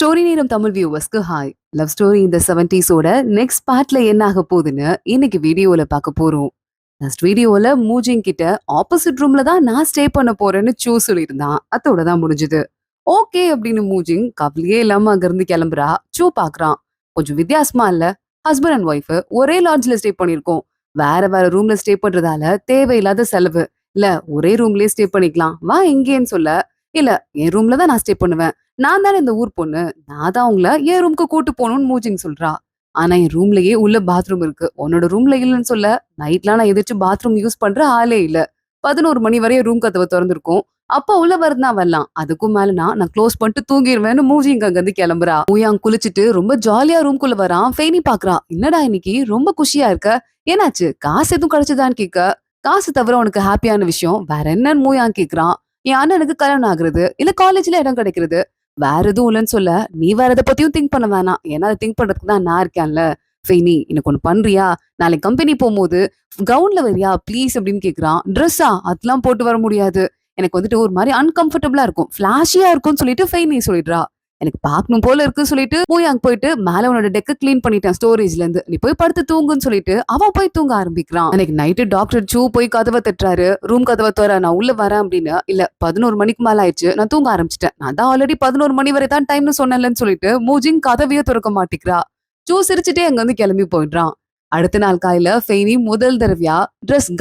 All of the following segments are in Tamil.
ஸ்டோரி நேரம் தமிழ் வியூவர்ஸ்க்கு ஹாய். லவ் ஸ்டோரி இந்த 70s நெக்ஸ்ட் பார்ட்ல என்ன ஆக போகுதுன்னு இன்னைக்கு வீடியோல பார்க்க போறோம். லாஸ்ட் வீடியோல மூஜிங் கிட்ட ஆப்போசிட் ரூம்ல தான் நான் ஸ்டே பண்ண போறேன்னு சொல்லியிருந்தான். அதோட தான் முடிஞ்சது. ஓகே அப்படின்னு மூஜிங் கவலையே இல்லாம அங்க இருந்து கிளம்புறா. பாக்குறான். கொஞ்சம் வித்தியாசமா இல்ல? ஹஸ்பண்ட் அண்ட் ஒய்ஃப் ஒரே லாட்ஜ்ல ஸ்டே பண்ணிருக்கோம். வேற வேற ரூம்ல ஸ்டே பண்றதால தேவையில்லாத செலவு. இல்ல ஒரே ரூம்லயே ஸ்டே பண்ணிக்கலாம் வா எங்கேன்னு சொல்ல. இல்ல என் ரூம்ல தான் நான் ஸ்டே பண்ணுவேன். நான் தானே இந்த ஊர் பொண்ணு. நான் தான் உங்கள என் ரூம்க்கு கூட்டு போகணும்னு மூஜிங் சொல்றா. ஆனா என் ரூம்லயே உள்ள பாத்ரூம் இருக்கு. உன்னோட ரூம்ல இல்லன்னு சொல்ல. நைட்லாம் நான் எதிர்த்து பாத்ரூம் யூஸ் பண்ற ஆளே இல்ல. 11 மணி வரைய ரூம் கதவை திறந்திருக்கும். அப்ப உள்ள வரதுனா வரலாம். அதுக்கும் மேலனா நான் க்ளோஸ் பண்ணிட்டு தூங்கிடுவேன்னு மூஜிங் அங்க இருந்து கிளம்புறா. மூயாங் குளிச்சுட்டு ரொம்ப ஜாலியா ரூம்குள்ள வரான். ஃபெய்னி பாக்குறா. என்னடா இன்னைக்கு ரொம்ப குஷியா இருக்க? ஏனாச்சு? காசு எதுவும் கிடைச்சதான்னு கேட்க. காசு தவிர உனக்கு ஹாப்பியான விஷயம் வேற என்னன்னு மூயாங் கேக்குறான். என் அண்ணனுக்கு கல்யாணம் ஆகுறது இல்ல காலேஜ்ல இடம் கிடைக்கிறது. வேற எதுவும் இல்லைன்னு சொல்ல. நீ வேற எதை பத்தியும் திங்க் பண்ண வேணாம். ஏன்னா அதை திங்க் பண்றதுக்கு தான் நான் இருக்கேன்ல. ஃபெய்னி எனக்கு ஒண்ணு பண்றியா? நாளைக்கு கம்பெனி போகும்போது கவுன்ல வரியா ப்ளீஸ் அப்படின்னு கேக்குறான். ட்ரெஸ்ஸா? அதெல்லாம் போட்டு வர முடியாது. எனக்கு வந்துட்டு ஒரு மாதிரி அன்கம்ஃபர்டபுளா இருக்கும். ஃபிளாஷியா இருக்கும்னு சொல்லிட்டு ஃபெய்னி சொல்லிடுறா. எனக்கு பார்க்கணும் போல இருக்குன்னு சொல்லிட்டு போய் அங்க போயிட்டு மேல உன்னோட டெக்க கிளீன் பண்ணிட்டேன் ஸ்டோரேஜ்ல இருந்து. நீ போய் படுத்து தூங்குன்னு சொல்லிட்டு அவன் போய் தூங்க ஆரம்பிக்கிறான். அன்னைக்கு நைட்டு டாக்டர் சூ போய் கதவை தட்டுறாரு. ரூம் கதவை தர நான் உள்ள வரேன் அப்படின்னு. இல்ல 11 மணிக்கு மேல ஆயிடுச்சு. நான் தூங்க ஆரம்பிச்சிட்டேன். நான் தான் ஆல்ரெடி 11 மணி வரை தான் டைம்னு சொன்னேன்லன்னு சொல்லிட்டு மூஜிங் கதவையே திறக்க மாட்டேங்கிறா. சூ சிரிச்சுட்டே அங்க வந்து கிளம்பி போயிடுறான். அடுத்த நாள் காலையில ஃபெய்னி முதல் தடவையா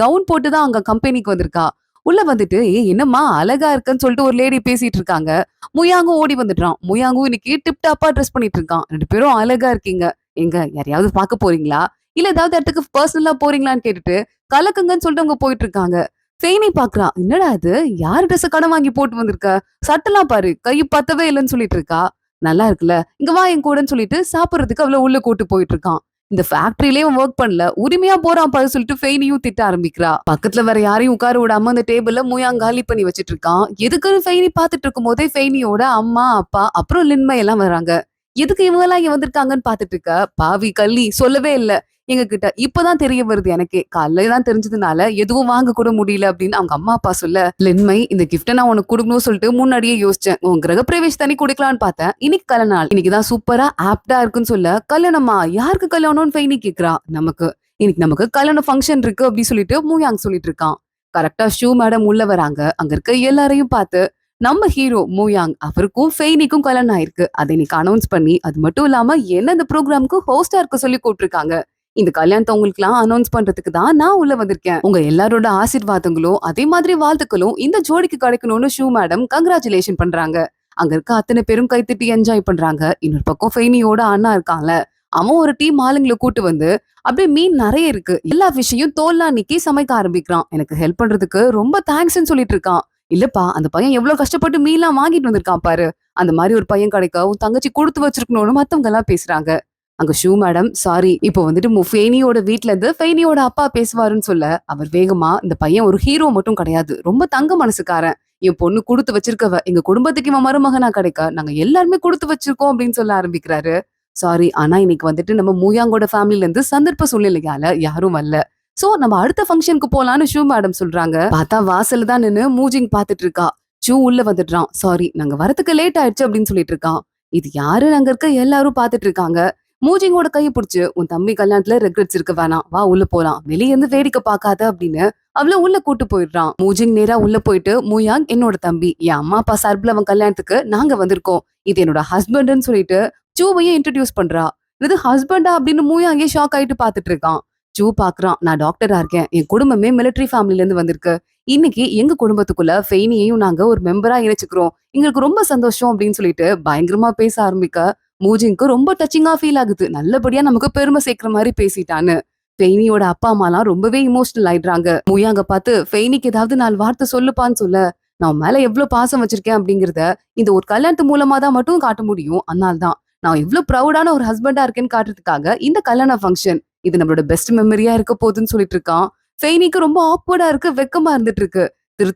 கவுன் போட்டுதான் அங்க கம்பெனிக்கு வந்திருக்கா. உள்ள வந்துட்டு என்னம்மா அழகா இருக்குன்னு சொல்லிட்டு ஒரு லேடி பேசிட்டு இருக்காங்க. முயாங்கும் ஓடி வந்துடுறான். முயாங்கும் இன்னைக்கு டிப் டாப்பா ட்ரெஸ் பண்ணிட்டு இருக்கான். 2 பேரும் அழகா இருக்கீங்க. எங்க யாரையாவது பார்க்க போறீங்களா? இல்ல ஏதாவது இடத்துக்கு பர்சனலா போறீங்களான்னு கேட்டுட்டு கலக்குங்கன்னு சொல்லிட்டு அவங்க போயிட்டு இருக்காங்க. ஃபெய்னி பாக்குறா. என்னடா இது? யாரு ட்ரெஸ் கடன் வாங்கி போட்டு வந்திருக்க? சட்டெல்லாம் பாரு கை பத்தவே இல்லைன்னு சொல்லிட்டு இருக்கா. நல்லா இருக்குல்ல, இங்க வா என் கூடன்னு சொல்லிட்டு சாப்பிடறதுக்கு அவளை உள்ள கூட்டு போயிட்டு இருக்கான். இந்த ஃபேக்டரியிலே ஒர்க் பண்ணல, உரிமையா போறான் பாரு சொல்லிட்டு ஃபெய்னியும் திட்ட ஆரம்பிக்கிறா. பக்கத்துல வேற யாரையும் உட்கார விடாம அந்த டேபிள்ல மூயாங் காலி பண்ணி வச்சிட்டு இருக்கான். எதுக்குன்னு ஃபெய்னி பாத்துட்டு இருக்கும் போதே ஃபெய்னியோட அம்மா அப்பா அப்புறம் லின்மை எல்லாம் வராங்க. எதுக்கு இவங்க எல்லாம் இங்க வந்திருக்காங்கன்னு பாத்துட்டு இருக்க. பாவி கள்ளி சொல்லவே இல்ல எங்க கிட்ட. இப்பதான் தெரிய வருது எனக்கே. காலையில தான் தெரிஞ்சதுனால எதுவும் வாங்க கூட முடியல அப்படின்னு அவங்க அம்மா அப்பா சொல்ல. லின்மை இந்த கிஃப்ட நான் உனக்கு கொடுக்கணும்னு சொல்லிட்டு முன்னாடியே யோசிச்சேன். உன் கிரக பிரவேஷ் தனி குடிக்கலான்னு பார்த்தேன். இன்னைக்கு கல்யாண நாள். இன்னைக்குதான் சூப்பரா ஆப்டா இருக்குன்னு சொல்ல. கல்யாணமா? யாருக்கு கல்யாணம்னு ஃபெய்னி கேக்குறா. நமக்கு கல்யாண ஃபங்க்ஷன் இருக்கு அப்படின்னு சொல்லிட்டு மூயாங் சொல்லிட்டு இருக்கான். கரெக்டா ஷூ மேடம் உள்ள வராங்க. அங்க இருக்க எல்லாரையும் பார்த்து நம்ம ஹீரோ மூயாங் அவருக்கும் ஃபெய்னிக்கும் கல்யாணம் ஆயிருக்கு. அதை இன்னைக்கு அனௌன்ஸ் பண்ணி அது மட்டும் இல்லாம என்ன இந்த ப்ரோக்ராமுக்கு ஹோஸ்டா இருக்க சொல்லி கூப்பிட்டுருக்காங்க. இந்த கல்யாணத்தை உங்களுக்கு எல்லாம் அனௌன்ஸ் பண்றதுக்கு தான் நான் உள்ள வந்திருக்கேன். உங்க எல்லாரோட ஆசீர்வாதங்களும் அதே மாதிரி வாழ்த்துக்களும் இந்த ஜோடிக்கு கிடைக்கணும்னு ஷூ மேடம் கங்க்ராச்சுலேஷன் பண்றாங்க. அங்க இருக்க அத்தனை பேரும் கைத்தட்டி என்ஜாய் பண்றாங்க. இன்னொரு பக்கம் ஃபெய்னியோட அண்ணா இருக்கான்ல, அவன் ஒரு டீம் ஆளுங்களை கூட்டு வந்து அப்படியே மீன் நிறைய இருக்கு எல்லா விஷயம் தோல்லாம் நிக்கி சமைக்க ஆரம்பிக்கிறான். எனக்கு ஹெல்ப் பண்றதுக்கு ரொம்ப தேங்க்ஸ்ன்னு சொல்லிட்டு இருக்கான். இல்லப்பா அந்த பையன் எவ்வளவு கஷ்டப்பட்டு மீன்லாம் வாங்கிட்டு வந்திருக்கான் பாரு. அந்த மாதிரி ஒரு பையன் கிடைக்க உன் தங்கச்சி கொடுத்து வச்சிருக்கணும்னு மத்தவங்க எல்லாம் பேசுறாங்க. அங்க ஷூ மேடம் சாரி இப்போ வந்துட்டு ஃபெய்னியோட வீட்ல இருந்து ஃபெய்னியோட அப்பா பேசுவாருன்னு சொல்ல. அவர் வேகமா இந்த பையன் ஒரு ஹீரோ மட்டும் கிடையாது, ரொம்ப தங்க மனசுக்காரன். என் பொண்ணு கொடுத்து வச்சிருக்கவ. எங்க குடும்பத்துக்கு இவன் மருமகனா கிடைக்க நாங்க எல்லாருமே கொடுத்து வச்சிருக்கோம் அப்படின்னு சொல்ல ஆரம்பிக்கிறாரு. சாரி ஆனா இன்னைக்கு வந்துட்டு நம்ம மூயாங்கோட ஃபேமிலில இருந்து சந்தர்ப்ப சூழ்நிலையால யாரும் வரல. சோ நம்ம அடுத்த ஃபங்க்ஷனுக்கு போலான்னு ஷூ மேடம் சொல்றாங்க. பார்த்தா வாசல்ல தான் நின்னு மூஜிங் பாத்துட்டு இருக்கா. ஷூ உள்ள வந்துடுறான். சாரி நாங்க வரதுக்கு லேட் ஆயிடுச்சு அப்படின்னு சொல்லிட்டு இருக்கான். இது யாரு அங்க இருக்க எல்லாரும் பாத்துட்டு இருக்காங்க. மூஜிங்கோட கையை பிடிச்சு உன் தம்பி கல்யாணத்துல ரெக்ரெட்ஸ் இருக்க வேணாம் வா உள்ள போலாம், வெளியே இருந்து வேடிக்கை பார்க்காத அப்படின்னு அவள உள்ள கூட்டு போயிடுறான். மூஜிங் நேரா உள்ள போயிட்டு மூயாங் என்னோட தம்பி, என் அம்மா அப்பா சார்பில் அவன் கல்யாணத்துக்கு நாங்க வந்திருக்கோம். இது என்னோட ஹஸ்பண்ட்னு சொல்லிட்டு சூவையும் இன்ட்ரடியூஸ் பண்றா. இது ஹஸ்பண்டா அப்படின்னு மூயாங்கே ஷாக் ஆயிட்டு பாத்துட்டு இருக்கான். சூ பாக்குறான். நான் டாக்டரா இருக்கேன். என் குடும்பமே மிலிட்டரி ஃபேமிலில இருந்து வந்திருக்கு. இன்னைக்கு எங்க குடும்பத்துக்குள்ள ஃபெய்னியையும் நாங்க ஒரு மெம்பரா இணைச்சுக்கிறோம். எங்களுக்கு ரொம்ப சந்தோஷம் அப்படின்னு சொல்லிட்டு பயங்கரமா பேச ஆரம்பிக்க மூஜிங்க்கு ரொம்ப டச்சிங்கா ஃபீல் ஆகுது. நல்லபடியா நமக்கு பெருமை சேர்க்கிற மாதிரி பேசிட்டான்னு. ஃபெய்னியோட அப்பா அம்மாலாம் ரொம்பவே இமோஷனல் ஆயிடுறாங்க. மூயாங்க பார்த்து ஃபெய்னிக்கு ஏதாவது 4 வார்த்தை சொல்லுப்பான்னு சொல்ல. நான் மேல எவ்வளவு பாசம் வச்சிருக்கேன் அப்படிங்கறத இந்த ஒரு கல்யாணத்து மூலமா தான் மட்டும் காட்ட முடியும். அதனால்தான் நான் எவ்வளவு ப்ரௌடான ஒரு ஹஸ்பண்டா இருக்கேன்னு காட்டுறதுக்காக இந்த கல்யாண ஃபங்க்ஷன் இது நம்மளோட பெஸ்ட் மெமரியா இருக்க போகுதுன்னு சொல்லிட்டு இருக்கான். ஃபெய்னிக்கு ரொம்ப ஆக்வர்டா இருக்கு, வெக்கமா இருந்துட்டு இருக்கு.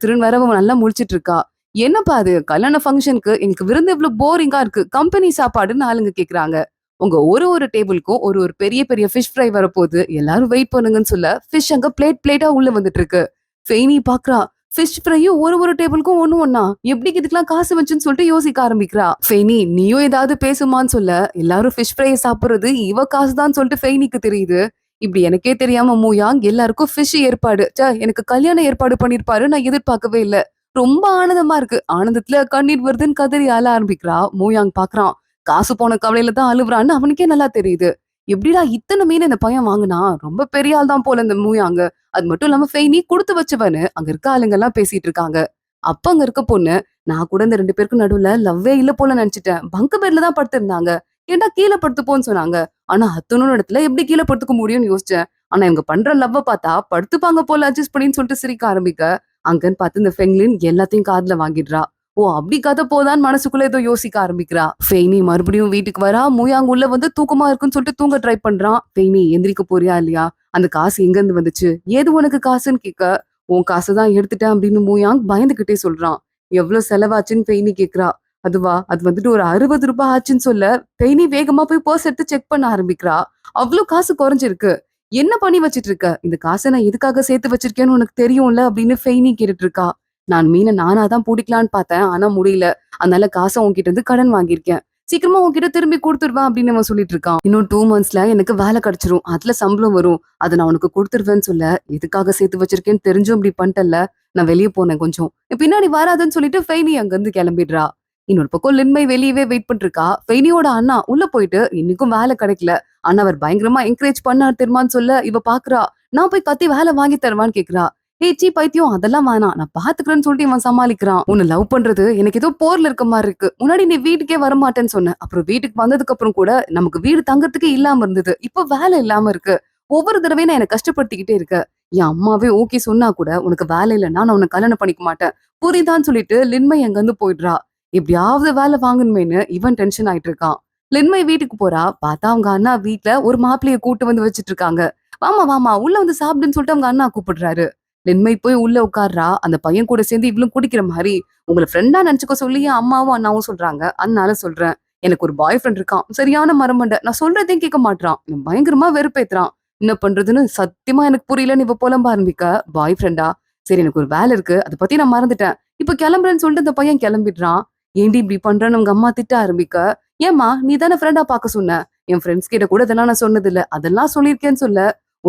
திருன்னு வரவ நல்லா முழிச்சிட்டு இருக்கா. என்னப்பா அது கல்யாண ஃபங்க்ஷனுக்கு எனக்கு விருந்து இவ்வளவு போரிங்கா இருக்கு, கம்பெனி சாப்பாடுன்னு ஆளுங்க கேக்குறாங்க. உங்க ஒரு டேபிளுக்கும் ஒரு பெரிய பெரிய ஃபிஷ் ஃப்ரை வரப்போகுது, எல்லாரும் வெயிட் பண்ணுங்கன்னு சொல்ல ஃபிஷ் அங்க பிளேட்டா உள்ள வந்துட்டு இருக்கு. ஃபெய்னி பாக்குறா. ஃபிஷ் ஃப்ரையும் ஒரு டேபிளுக்கும் ஒண்ணு ஒண்ணா எப்படி இதுக்கெல்லாம் காசு வச்சுன்னு சொல்லிட்டு யோசிக்க ஆரம்பிக்கிறா. ஃபெய்னி நீயும் ஏதாவது பேசுமான்னு சொல்ல எல்லாரும் ஃபிஷ் ஃப்ரையை சாப்பிடுறது இவ காசுதான் சொல்லிட்டு ஃபெய்னிக்கு தெரியுது. இப்படி எனக்கே தெரியாம மூயாங் எல்லாருக்கும் ஃபிஷ் ஏற்பாடு எனக்கு கல்யாண ஏற்பாடு பண்ணிருப்பாரு, நான் எதிர்பார்க்கவே இல்ல. ரொம்ப ஆனந்தமா இருக்கு. ஆனந்தத்துல கண்ணீர் வருதுன்னு கதறி அழ ஆரம்பிக்கிறா. மூயாங் பாக்குறான். காசு போன கவலையில தான் அழுவுறான்னு அவனுக்கே நல்லா தெரியுது. எப்படிடா இத்தனை மீன் இந்த பையன் வாங்குனா, ரொம்ப பெரிய ஆள் தான் போல இந்த மூயாங்க. அது மட்டும் இல்லாம ஃபெய்னி குடுத்து வச்சவன்னு அங்க இருக்க ஆளுங்க எல்லாம் பேசிட்டு இருக்காங்க. அப்ப அங்க இருக்க பொண்ணு, நான் கூட இந்த 2 பேருக்கு நடுவுல லவ்வே இல்ல போல நினைச்சிட்டேன். பங்கு பெட்ல தான் படுத்திருந்தாங்க. ஏன்டா கீழ படுத்துப்போன்னு சொன்னாங்க. ஆனா அத்தனோட இடத்துல எப்படி கீழ படுத்துக்க முடியும்னு யோசிச்சேன். ஆனா இவங்க பண்ற லவ்வ பார்த்தா படுத்துப்பாங்க போல அட்ஜஸ்ட் பண்ணின்னு சொல்லிட்டு சிரிக்க ஆரம்பிக்க, அங்கன்னு பார்த்து இந்த ஃபெங்லின் எல்லாத்தையும் காதுல வாங்கிடுறா. ஓ அப்படி கதை போதான்னு மனசுக்குள்ள ஏதோ யோசிக்க ஆரம்பிக்கிறா. ஃபெய்னி மறுபடியும் வீட்டுக்கு வரா. மூயாங்க உள்ள வந்து தூக்கமா இருக்குன்னு சொல்லிட்டு தூங்க ட்ரை பண்றான். ஃபெய்னி எந்திரிக்க போறியா இல்லையா? அந்த காசு எங்க இருந்து வந்துச்சு? ஏது உனக்கு காசுன்னு கேட்க, உன் காசு தான் எடுத்துட்டேன் அப்படின்னு மூயாங் பயந்துகிட்டே சொல்றான். எவ்வளவு செலவாச்சுன்னு ஃபெய்னி கேக்குறா. அதுவா அது வந்துட்டு ஒரு 60 ரூபாய் ஆச்சுன்னு சொல்ல, ஃபெய்னி வேகமா போய் பர்ஸ் எடுத்து செக் பண்ண ஆரம்பிக்கிறா. அவ்வளவு காசு குறைஞ்சிருக்கு. என்ன பண்ணி வச்சிட்டு இருக்க? இந்த காசை நான் எதுக்காக சேர்த்து வச்சிருக்கேன்னு உனக்கு தெரியும்ல அப்படின்னு ஃபெய்னி கேட்டுட்டு இருக்கா. நான் மீனை நானா தான் பிடிக்கலான்னு பார்த்தேன், ஆனா முடியல. அதனால காசை உன்கிட்ட இருந்து கடன் வாங்கியிருக்கேன். சீக்கிரமா உன்கிட்ட திரும்பி கொடுத்துருவேன் அப்படின்னு அவன் சொல்லிட்டு இருக்கான். இன்னும் 2 மந்த்ஸ்ல எனக்கு வேலை கிடைச்சிரும், அதுல சம்பளம் வரும், அதை நான் உனக்கு கொடுத்துருவேன்னு சொல்ல, எதுக்காக சேர்த்து வச்சிருக்கேன்னு தெரிஞ்சும் இப்படி பண்ணிட்டல, நான் வெளியே போனேன் கொஞ்சம், பின்னாடி வராதுன்னு சொல்லிட்டு ஃபெய்னி அங்க இருந்து கிளம்பிடுறா. இன்னொரு பக்கம் லின்மை வெளியவே வெயிட் பண்ணிட்டு இருக்கா. ஃபெய்னியோட அண்ணா உள்ள போயிட்டு இன்னைக்கும் வேலை கிடைக்கல, ஆனா அவர் பயங்கரமா என்கரேஜ் பண்ணார் தெரியுமான்னு சொல்ல இவ பாக்குறா. நான் போய் கத்தி வேலை வாங்கி தருவான்னு கேக்குறா. ஏய் சீ பைத்தியம், அதெல்லாம் வேணாம், நான் பாத்துக்கிறேன்னு சொல்லிட்டு இவன் சமாளிக்கிறான். உன்னை லவ் பண்றது எனக்கு ஏதோ போர்ல இருக்க மாதிரி இருக்கு. முன்னாடி நீ வீட்டுக்கே வரமாட்டேன்னு சொன்ன, அப்புறம் வீட்டுக்கு வந்ததுக்கு அப்புறம் கூட நமக்கு வீடு தங்கறதுக்கே இல்லாம இருந்தது, இப்ப வேலை இல்லாம இருக்கு. ஒவ்வொரு தடவையும் நான் என்ன கஷ்டப்படுத்திக்கிட்டே இருக்க. என் அம்மாவே ஓகே சொன்னா கூட உனக்கு வேலை இல்லைன்னா நான் உன்னை கல்யாணம் பண்ணிக்க மாட்டேன், புரியுதான்னு சொல்லிட்டு லின்மை அங்க இருந்து போயிடுறா. எப்படியாவது வேலை வாங்கணுமேனு இவன் டென்ஷன் ஆயிட்டு இருக்கான். லின்மை வீட்டுக்கு போறா. பார்த்தா அவங்க அண்ணா வீட்டுல ஒரு மாப்பிள்ளைய கூட்டு வந்து வச்சிட்டு இருக்காங்க. வாமா வாமா உள்ள வந்து சாப்பிடுன்னு சொல்லிட்டு அவங்க அண்ணா கூப்பிடுறாரு. லின்மை போய் உள்ள உட்கார்றா. அந்த பையன் கூட சேர்ந்து இவளும் குடிக்கிற மாதிரி. உங்களை ஃப்ரெண்டா நினைச்சுக்க சொல்லி அம்மாவும் அண்ணாவும் சொல்றாங்க. அதனால சொல்றேன், எனக்கு ஒரு பாய் ஃப்ரெண்ட் இருக்கான், சரியான மரமண்ட, நான் சொல்றதையும் கேட்க மாட்டான், பயங்கரமா வெறுப்பேத்துறான். என்ன பண்றதுன்னு சத்தியமா எனக்கு புரியலன்னு இவ புலம்ப ஆரம்பிக்க, பாய் ஃப்ரெண்டா, சரி எனக்கு ஒரு வேலை இருக்கு, அதை பத்தி நான் மறந்துட்டேன், இப்ப கிளம்புறேன்னு சொல்லிட்டு அந்த பையன் கிளம்பிடுறான். ஏண்டி இப்படி பண்றேன்னு உங்க அம்மா திட்ட ஆரம்பிக்க, ஏமா நீ தானே ஃப்ரெண்டா பாக்க சொன்ன, என் ஃப்ரெண்ட்ஸ் கிட்ட கூட இதெல்லாம் நான் சொன்னது இல்ல, அதெல்லாம் சொல்லியிருக்கேன்னு சொல்ல,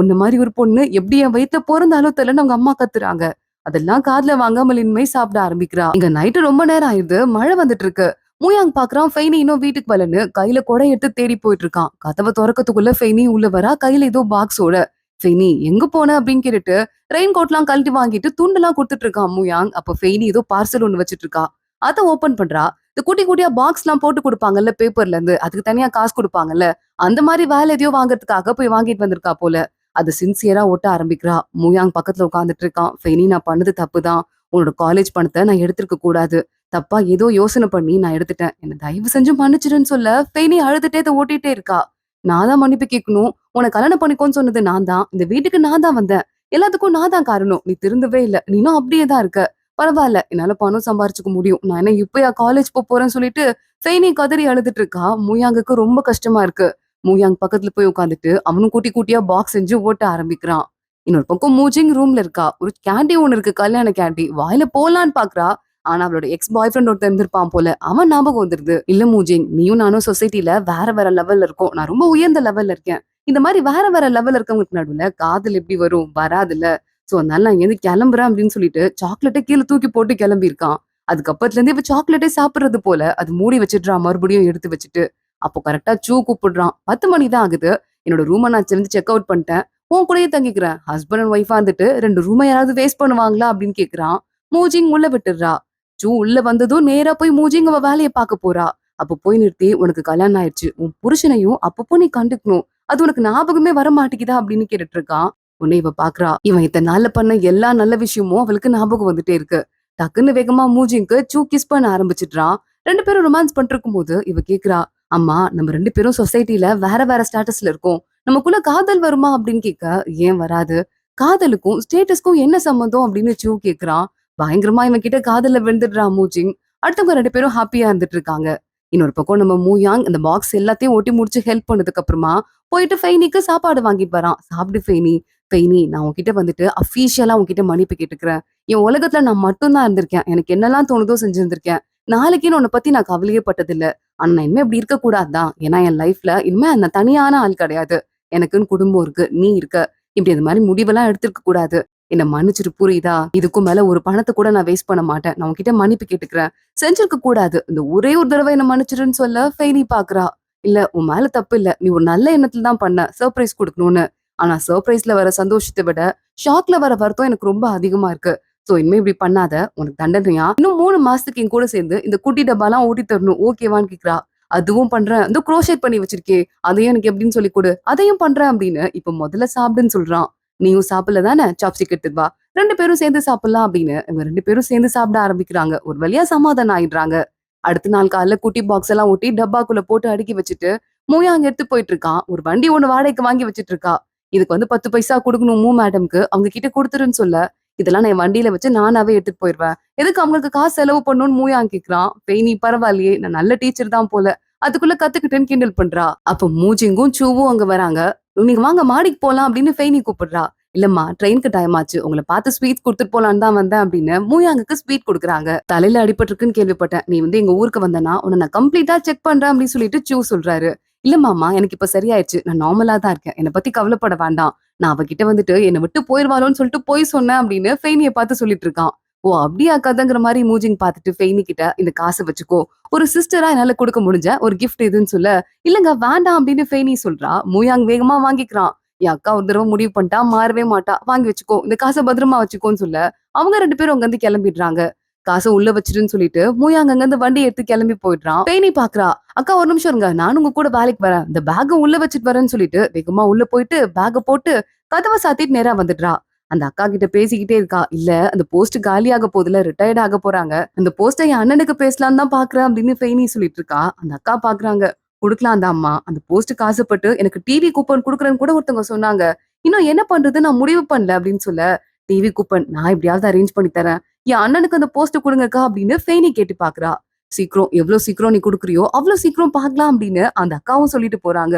உன்ன மாதிரி ஒரு பொண்ணு எப்படி என் வயித்துல பிறந்தாலும் தெரியலன்னு அவங்க அம்மா கத்துறாங்க. அதெல்லாம் காதுல வாங்காமல் இனிமே சாப்பிட ஆரம்பிக்கிறா. இங்க நைட்டு ரொம்ப நேரம் ஆயிடுது, மழை வந்துட்டு இருக்கு. மூயாங் பாக்குறான் ஃபெய்னி இன்னும் வீட்டுக்கு வரலன்னு கையில கொடை எடுத்து தேடி போயிட்டு இருக்கான். கதவை திறக்கத்துக்குள்ள ஃபெய்னி உள்ள வரா, கையில ஏதோ பாக்ஸோட. ஃபெய்னி எங்க போன அப்படின்னு கேட்டுட்டு ரெயின் கோட்லாம் கழட்டி வாங்கிட்டு துண்டெல்லாம் கொடுத்துட்டு இருக்கான் மூயாங். அப்ப ஃபெய்னி ஏதோ பார்சல் ஒண்ணு வச்சிட்டு இருக்கா. அதை ஓபன் பண்றா. இந்த குட்டி குட்டியா பாக்ஸ் எல்லாம் போட்டு கொடுப்பாங்கல்ல பேப்பர்ல இருந்து, அதுக்கு தனியா காசு கொடுப்பாங்கல்ல, அந்த மாதிரி வேலை எதையோ வாங்குறதுக்காக போய் வாங்கிட்டு வந்திருக்கா போல. அது சின்சியரா ஒட்ட ஆரம்பிக்கிறா. மூயாங் பக்கத்துல உட்காந்துட்டு இருக்கான். ஃபெய்னி நான் பண்ணது தப்புதான், உன்னோட காலேஜ் பணத்தை நான் எடுத்திருக்க கூடாது, தப்பா ஏதோ யோசனை பண்ணி நான் எடுத்துட்டேன், என்ன தயவு செஞ்சு மன்னிச்சிருன்னு சொல்ல ஃபெய்னி அழுதுட்டே இதை ஓட்டிட்டே இருக்கா. நான் தான் மன்னிப்பு கேட்கணும், உன்னை கல்யாணம் பண்ணிக்கோன்னு சொன்னது நான் தான், இந்த வீட்டுக்கு நான் தான் வந்தேன், எல்லாத்துக்கும் நான் தான் காரணம், நீ திருந்தவே இல்லை, நீனும் அப்படியே தான் இருக்க, பரவாயில்ல என்னால பணம் சம்பாரிச்சுக்க முடியும், நான் என்ன இப்பயா காலேஜ் போறேன்னு சொல்லிட்டு ஃபெய்னி கதறி அழுதுட்டு இருக்கா. மூயாங்குக்கு ரொம்ப கஷ்டமா இருக்கு. மூயாங் பக்கத்துல போய் உட்காந்துட்டு அவனும் குட்டி குட்டியா பாக்ஸ் செஞ்சு ஓட்ட ஆரம்பிக்கிறான். இன்னொரு பக்கம் மூஜிங் ரூம்ல இருக்கா. ஒரு கேண்டி ஒண்ணு இருக்கு, கல்யாண கேண்டி, வாயில போலான்னு பாக்குறா. ஆனா அவளோட எக்ஸ் பாய் ஃப்ரெண்ட் ஒருத்தர் இருந்திருப்பான் போல, அவன் ஞாபகம் வந்துருது. இல்ல மூஜிங், நீயும் நானும் சொசைட்டில வேற வேற லெவல்ல இருக்கோம், நான் ரொம்ப உயர்ந்த லெவல்ல இருக்கேன், இந்த மாதிரி வேற வேற லெவல்ல இருக்கவங்களுக்கு நடுவுல காதல் எப்படி வரும், வராதுல்ல. சோ அதனால நான் இங்க கிளம்புறேன் அப்படின்னு சொல்லிட்டு சாக்லேட்டை கீழே தூக்கி போட்டு கிளம்பி இருக்கான். அதுக்கப்புறத்துல இருந்து இவ சாக்லேட்டே சாப்பிடுறது போல அது மூடி வச்சிடுறா, மறுபடியும் எடுத்து வச்சுட்டு. அப்போ கரெக்டா சூ கூப்பிடுறான். 10 மணி தான் ஆகுது. என்னோட ரூமை நான் வந்து செக் அவுட் பண்ணிட்டேன், உன் கூடயே தங்கிக்கிறேன், ஹஸ்பண்ட் அண்ட் ஒய்ஃபா இருந்துட்டு 2 ரூமை யாராவது வேஸ்ட் பண்ணுவாங்களா அப்படின்னு கேக்குறான். மூஜிங் உள்ள விட்டுடுறா. சூ உள்ள வந்ததும் நேரா போய் மூஜிங் அவ வேலையை பார்க்க போறா. அப்ப போய் நிறுத்தி, உனக்கு கல்யாணம் ஆயிடுச்சு, உன் புருஷனையும் அப்பப்போ நீ கண்டுக்கணும், அது உனக்கு ஞாபகமே வர மாட்டேங்குதா அப்படின்னு கேட்டுட்டு இருக்கான். உன்னை இவ பாக்குறா. இவன் இத்தனை நாள்ல பண்ண எல்லா நல்ல விஷயமும் அவளுக்கு ஞாபகம் வந்துட்டே இருக்கு. டக்குன்னு வேகமா மூஜிங்க்கு சூ கிஸ் பண்ண ஆரம்பிச்சிடுறான். 2 பேரும் ரொமான்ஸ் பண்ணிட்டு இருக்கும் போது இவ கேக்குறா, அம்மா நம்ம 2 பேரும் சொசைட்டில வேற வேற ஸ்டேட்டஸ்ல இருக்கோம், நமக்குள்ள காதல் வருமா அப்படின்னு கேட்க, ஏன் வராது, காதலுக்கும் ஸ்டேட்டஸ்க்கும் என்ன சம்மந்தம் அப்படின்னு சூ கேக்குறான். பயங்கரமா இவன் கிட்ட காதல்ல விழுந்துடுறான் மூஜிங். அடுத்தவங்க 2 பேரும் ஹாப்பியா இருந்துட்டு இருக்காங்க. இன்னொரு பக்கம் நம்ம மூயாங் அந்த பாக்ஸ் எல்லாத்தையும் ஒட்டி முடிச்சு ஹெல்ப் பண்ணதுக்கு அப்புறமா போயிட்டு ஃபெய்னிக்கு சாப்பாடு வாங்கிட்டு வரான். சாப்பிடு ஃபெய்னி. ஃபெய்னி, நான் உன்கிட்ட வந்துட்டு அஃபீஷியலா உன்கிட்ட மன்னிப்பு கேட்டுக்கிறேன். என் உலகத்துல நான் மட்டும் தான் இருந்திருக்கேன். எனக்கு என்னெல்லாம் தோணுதோ செஞ்சிருந்திருக்கேன். நாளைக்குன்னு உன்னை பத்தி நான் கவலையே பட்டதில்ல. ஆனா நான் இனிமே இப்படி இருக்க கூடாதுதான். ஏன்னா என் லைஃப்ல இனிமே அந்த தனியான ஆள் கிடையாது. எனக்குன்னு குடும்பம் இருக்கு. நீ இருக்க. இப்படி இந்த மாதிரி முடிவெல்லாம் எடுத்திருக்க கூடாது. என்ன மன்னிச்சிட்டு புரியுதா? இதுக்கும் மேல ஒரு பணத்த கூட நான் வேஸ்ட் பண்ண மாட்டேன். நான் உன்கிட்ட மன்னிப்பு கேட்டுக்கிறேன். செஞ்சிருக்க கூடாது. இந்த ஒரே ஒரு தடவை என்ன மன்னிச்சிடுன்னு சொல்ல ஃபெய்னி பாக்குறா. இல்ல உன் மேல தப்பு இல்ல. நீ ஒரு நல்ல எண்ணத்துல தான் பண்ண. சர்ப்ரைஸ் குடுக்கணும்னு. ஆனா சர்ப்ரைஸ்ல வர சந்தோஷத்தை விட ஷாக்ல வர வருத்தம் எனக்கு ரொம்ப அதிகமா இருக்கு. சோ இனிமே இப்படி பண்ணாத. உனக்கு தண்டனையா இன்னும் 3 மாசத்துக்கு என் கூட சேர்ந்து இந்த குட்டி டப்பாலாம் ஊட்டி தரணும். ஓகேவான்னு கேக்குறா. அதுவும் பண்றேன். இந்த குரோஷேட் பண்ணி வச்சிருக்கே அதையும் எனக்கு எப்படின்னு சொல்லி கொடு. அதையும் பண்றேன் அப்படின்னு இப்ப முதல்ல சாப்பிடுன்னு சொல்றான். நீயும் சாப்பிடல தானே? சாப்ஸ்டிக் எடுத்துட்டு வா. 2 பேரும் சேர்ந்து சாப்பிடலாம் அப்படின்னு இவங்க 2 பேரும் சேர்ந்து சாப்பிட ஆரம்பிக்கிறாங்க. ஒரு வழியா சமாதானம் ஆயிடுறாங்க. அடுத்த நாள் காலைல குட்டி பாக்ஸ் எல்லாம் ஒட்டி டப்பாக்குள்ள போட்டு அடுக்கி வச்சுட்டு மூயாங்க எடுத்து போயிட்டு இருக்கான். ஒரு வண்டி ஒண்ணு வாடகைக்கு வாங்கி வச்சிட்டு இருக்கா. இதுக்கு வந்து 10 பைசா குடுக்கணும் மேடம்க்கு. அவங்க கிட்ட குடுத்துருன்னு சொல்ல, இதெல்லாம் நான் என் வண்டியில வச்சு நானாவே எடுத்துட்டு போயிருவேன். எதுக்கு அவங்களுக்கு காசு செலவு பண்ணணும்னு மூயாங்க கேக்குறான். "பெய் நீ பரவாயில்லையே, நான் நல்ல டீச்சர் தான் போல. அதுக்குள்ள கத்துக்கிட்டேன்னு கிண்டல் பண்றா." அப்ப மூஜிங்கும் சூவும் அங்க வராங்க. "நீங்க வாங்க மாடிக்கு போலாம்" அப்படின்னு ஃபெய்னி கூப்பிடுறா. "இல்லம்மா ட்ரெயினுக்கு டைம் ஆச்சு. உங்கள பார்த்து ஸ்வீட்ஸ் குடுத்துட்டு போலான்னு தான் வந்தேன்" அப்படின்னு மூயாங்குக்கு ஸ்வீட் குடுக்குறாங்க. "தலையில அடிபட்டிருக்குன்னு கேள்விப்பட்டேன். நீ வந்து எங்க ஊருக்கு வந்தனா உன்னை நான் கம்ப்ளீட்டா செக் பண்றேன்" அப்படின்னு சொல்லிட்டு சூ சொல்றாரு. "இல்ல மாமா, எனக்கு இப்ப சரியாயிடுச்சு. நான் நார்மலா தான் இருக்கேன். என்னை பத்தி கவலைப்பட வேண்டாம். நான் அவகிட்ட வந்துட்டு என்னை விட்டு போயிருவாளோன்னு சொல்லிட்டு பொய் சொன்னேன்" அப்படின்னு ஃபெய்னிய பார்த்து சொல்லிட்டு இருக்கான். "ஓ அப்படியா கதைங்கிற மாதிரி மூஜிங் பார்த்துட்டு ஃபெய்னி கிட்ட இந்த காசை வச்சுக்கோ. ஒரு சிஸ்டரா என்னால கொடுக்க முடிஞ்ச ஒரு கிஃப்ட் இதுன்னு சொல்ல, இல்லங்க வேண்டாம் அப்படின்னு ஃபெய்னி சொல்றா. மூயாங் வேகமா வாங்கிக்கிறான். என் அக்கா ஒரு தடவை முடிவு பண்ணிட்டா மாறவே மாட்டா. வாங்கி வச்சுக்கோ. இந்த காசை பத்திரமா வச்சுக்கோன்னு சொல்ல, அவங்க 2 பேரும் அங்கிருந்து கிளம்பிடுறாங்க. காசை உள்ள வச்சிருன்னு சொல்லிட்டு மூயாங் அங்கிருந்து வண்டி எடுத்து கிளம்பி போயிடுறான். ஃபெய்னி பாக்குறா. "அக்கா ஒரு நிமிஷம் இருங்க. நானும் உங்க கூட வேலைக்கு வரேன். இந்த பேக்க உள்ள வச்சுட்டு வரேன்னு" சொல்லிட்டு வேகமா உள்ள போயிட்டு பேக்க போட்டு கதவை சாத்திட்டு நேரா வந்துடுறா. அந்த அக்கா கிட்ட பேசிக்கிட்டே இருக்கா. "இல்ல அந்த போஸ்ட் காலியாக போகுதுல, ரிட்டையர்ட் ஆக போறாங்க. அந்த போஸ்ட என் அண்ணனுக்கு பேசலான்னு தான் பாக்குறேன்" அப்படின்னு ஃபெய்னி சொல்லிட்டு இருக்கா. அந்த அக்கா பாக்குறாங்க. "குடுக்கலாம் தான்மா. அந்த போஸ்டுக்கு ஆசைப்பட்டு எனக்கு டிவி கூப்பன் குடுக்குறேன்னு கூட ஒருத்தவங்க சொன்னாங்க. இன்னும் என்ன பண்றது நான் முடிவு பண்ணல" அப்படின்னு சொல்ல, "டிவி கூப்பன் நான் எப்படியாவது அரேஞ்ச் பண்ணி தரேன். என் அண்ணனுக்கு அந்த போஸ்ட் குடுங்கக்கா" அப்படின்னு ஃபெய்னி கேட்டு பாக்குறா. "சீக்கிரம் எவ்வளவு சீக்கிரம் நீ குடுக்குறியோ அவ்வளவு சீக்கிரம் பார்க்கலாம்" அப்படின்னு அந்த அக்காவும் சொல்லிட்டு போறாங்க.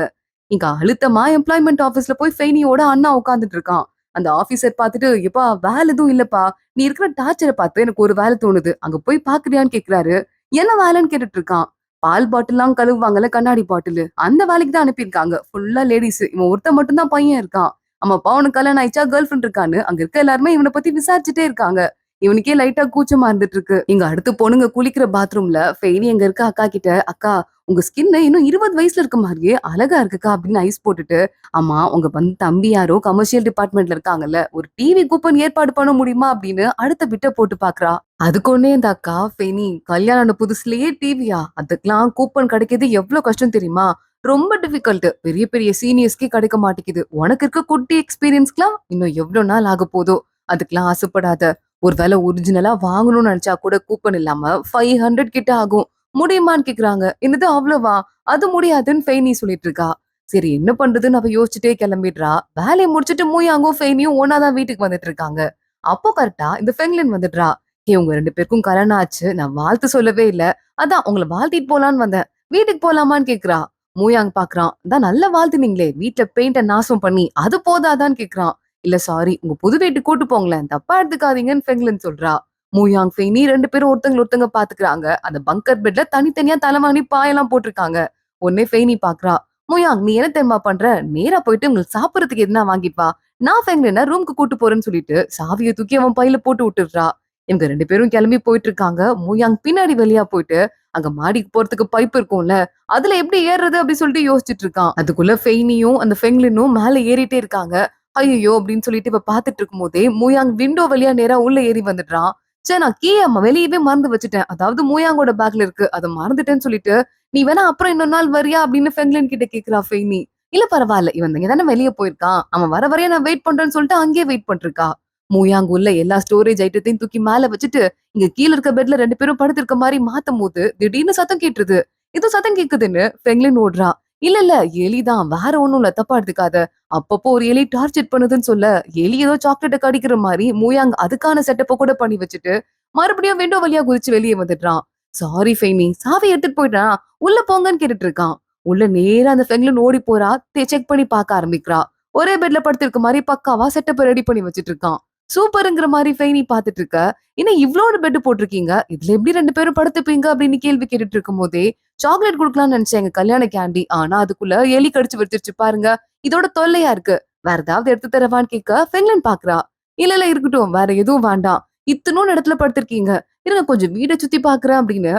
இங்க அழுத்தமா எம்ப்ளாய்மெண்ட் ஆபீஸ்ல போய் ஃபெய்னியோட அண்ணா உட்கார்ந்துட்டு இருக்கான். அந்த ஆபீசர் பார்த்துட்டு, "எப்பா வேலை எதுவும் இல்லப்பா. நீ இருக்கிற டார்ச்சர பார்த்து எனக்கு ஒரு வேலை தோணுது. அங்க போய் பார்க்கறியான்னு" கேக்குறாரு. என்ன வேலைன்னு கேட்டுட்டு இருக்கான். பால் பாட்டில்லாம் கழுவுவாங்கல்ல, கண்ணாடி பாட்டிலு. அந்த வேலைக்கு தான் அனுப்பியிருக்காங்க. ஃபுல்லா லேடீஸ். இவன் ஒருத்தன் மட்டும் தான் பையன் இருக்கான். ஆமாப்பா உனக்கு கல்யாணம் ஆயிடுச்சா? கேர்ள் ஃபிரெண்ட் இருக்கான்னு அங்க இருக்க எல்லாருமே இவனை பத்தி விசாரிச்சுட்டே இருக்காங்க. இவனுக்கே லைட்டா கூச்சமா இருந்துட்டு இருக்கு. இங்க அடுத்து பொண்ணுங்க குளிக்கிற பாத்ரூம்ல ஃபெய்னி எங்க இருக்க அக்கா கிட்ட, "அக்கா உங்க ஸ்கின் இன்னும் 20 வயசுல இருக்க மாதிரியே அழகா இருக்குக்கா" அப்படின்னு ஐஸ் போட்டுட்டு, "ஆமா உங்க வந்து தம்பி யாரோ கமர்ஷியல் டிபார்ட்மெண்ட்ல இருக்காங்கல்ல, ஒரு டிவி கூப்பன் ஏற்பாடு பண்ண முடியுமா" அப்படின்னு அடுத்த பிட்ட போட்டு பாக்குறா. அதுக்கு ஒண்ணே இந்த அக்கா, "ஃபெனி கல்யாணம் ஆன புதுசுலயே டிவியா? அதுக்கெல்லாம் கூப்பன் கிடைக்கிறது எவ்வளவு கஷ்டம் தெரியுமா? ரொம்ப டிஃபிகல்ட். பெரிய பெரிய சீனியர்ஸ்க்கே கிடைக்க மாட்டேங்குது. உனக்கு இருக்க குட்டி எக்ஸ்பீரியன்ஸ்க்குலாம் இன்னும் எவ்வளவு நாள் ஆக போதோ. அதுக்கெல்லாம் ஆசைப்படாத. ஒருவேளை ஒரிஜினலா வாங்கணும்னு நினைச்சா கூட கூப்பன் இல்லாம 500 கிட்ட ஆகும். முடியுமான்னு கேக்குறாங்க. என்னது அவ்வளவா? அது முடியாதுன்னு ஃபெய்னி சொல்லிட்டு இருக்கா. சரி என்ன பண்றதுன்னு அவ யோசிச்சுட்டே கிளம்பிடுறா. வேலையை முடிச்சுட்டு மூயாங்கும் ஃபெய்னியும் ஒன்னா தான் வீட்டுக்கு வந்துட்டு இருக்காங்க. அப்போ கரெக்டா இந்த ஃபெங்லின் வந்துடுறா. உங்க 2 பேருக்கும் கல்யாணம் ஆச்சு. நான் வாழ்த்து சொல்லவே இல்ல. அதான் உங்கள வாழ்த்திட்டு போலான்னு வந்தேன். வீட்டுக்கு போலாமான்னு கேக்குறா. மூயாங் பாக்குறான். "அதான் நல்லா வாழ்த்துனீங்களே. வீட்ல பெயிண்ட நாசம் பண்ணி அது போதாதான்னு" கேக்குறான். "இல்ல சாரி. உங்க புது வீட்டுக்கு கூட்டு போங்களேன். தப்பா எடுத்துக்காதீங்கன்னு" ஃபெங்லின் சொல்றா. மூயாங் ஃபெய்னி 2 பேரும் ஒருத்தங்க ஒருத்தங்க பாத்துக்கிறாங்க. அந்த பங்கர் பெட்ல தனித்தனியா தலைவாணி பாயெல்லாம் போட்டிருக்காங்க. உடனே ஃபெய்னி பாக்குறா. "மூயாங் நீ என்ன தெரியுமா பண்ற? நேரா போயிட்டு உங்களுக்கு சாப்பிடறதுக்கு எதுனா வாங்கிட்டு வா. நான் ஃபெங்லின ரூம்க்கு கூட்டு போறேன்னு" சொல்லிட்டு சாவிய தூக்கி அவன் பையில போட்டு விட்டுடுறா. இவங்க 2 பேரும் கிளம்பி போயிட்டு இருக்காங்க. மூயாங் பின்னாடி வெளியா போயிட்டு அங்க மாடிக்கு போறதுக்கு பைப் இருக்கும்ல, அதுல எப்படி ஏறுறது அப்படி சொல்லிட்டு யோசிச்சுட்டு இருக்கான். அதுக்குள்ள ஃபெய்னியும் அந்த ஃபெங்லினும் மேல ஏறிட்டே இருக்காங்க. ஐயோ அப்படின்னு சொல்லிட்டு இவ பாத்துட்டு இருக்கும் போதே மூயாங் விண்டோ வழியா நேரா உள்ள ஏறி வந்துடுறான். "சே நான் கீய வெளியவே மறந்து வச்சுட்டேன். அதாவது மூயாங்கோட பேக்ல இருக்கு. அத மறந்துட்டேன்னு" சொல்லிட்டு, "நீ வேணா அப்புறம் இன்னொரு நாள் வரியா?" அப்படின்னு ஃபெங்லின் கிட்ட கேக்குறா ஃபெய்னி. "இல்ல பரவாயில்ல. இவன் இங்க தானே வெளிய போயிருக்கான். அவன் வர வரைய நான் வெயிட் பண்றேன்னு" சொல்லிட்டு அங்கேயே வெயிட் பண்ணிருக்கா. மூயாங் உள்ள எல்லா ஸ்டோரேஜ் ஐட்டத்தையும் தூக்கி மேல வச்சுட்டு, இங்க கீழ இருக்க பெட்ல 2 பேரும் படுத்திருக்க மாரி மாத்தும் போது, திடீர்னு சத்தம் கேட்டுருது. ஏதோ சத்தம் கேக்குதுன்னு ஃபெங்லின் ஓடுறா. "இல்ல இல்ல எலிதான். வேற ஒண்ணும் இல்ல. தப்பா எடுத்துக்காத." அப்பப்போ ஒரு எலி டார்ச்சர் பண்ணுதுன்னு சொல்ல, எலி ஏதோ சாக்லேட்ட கடிக்கிற மாரி மூயாங் அதுக்கான செட்டப்ப கூட பண்ணி வச்சுட்டு, மறுபடியும் விண்டோ வழியா குதிச்சு வெளிய வந்துடுறான். சாரி ஃபெய்னி, சாவி எடுத்துட்டு போயிட்டான், உள்ள போங்கன்னு கேட்டுட்டு இருக்கான். உள்ள நேரா அந்த ஃபெங்லின் ஓடி போறா. செக் பண்ணி பார்க்க ஆரம்பிக்கிறா. ஒரே பெட்ல படுத்திருக்க மாதிரி பக்காவா செட்டப் ரெடி பண்ணி வச்சிட்டு இருக்கான். சூப்பர்ங்கிற மாதிரி ஃபெய்னி பார்த்துட்டு இருக்க. என்ன இவ்ளோடு பெட் போட்டிருக்கீங்க, இதுல எப்படி 2 பேரும் படுத்துப்பீங்க அப்படின்னு கேள்வி கேட்டுட்டு இருக்கும் போதே சாக்லேட் குடுக்கலாம்னு நினைச்சேன் எங்க கல்யாண கேண்டி. ஆனா அதுக்குள்ள எலி கடிச்சு வச்சிருச்சு பாருங்க. இதோட தொல்லையா இருக்கு. வேற ஏதாவது எடுத்து தரவான்னு கேட்க ஃபெங்லின் பாக்குறா. இல்ல இல்ல இருக்கட்டும், வேற எதுவும் வேண்டாம். இத்தனோண்டு இடத்துல படுத்திருக்கீங்க, இருங்க கொஞ்சம் வீட சுத்தி பாக்குறேன் அப்படின்னு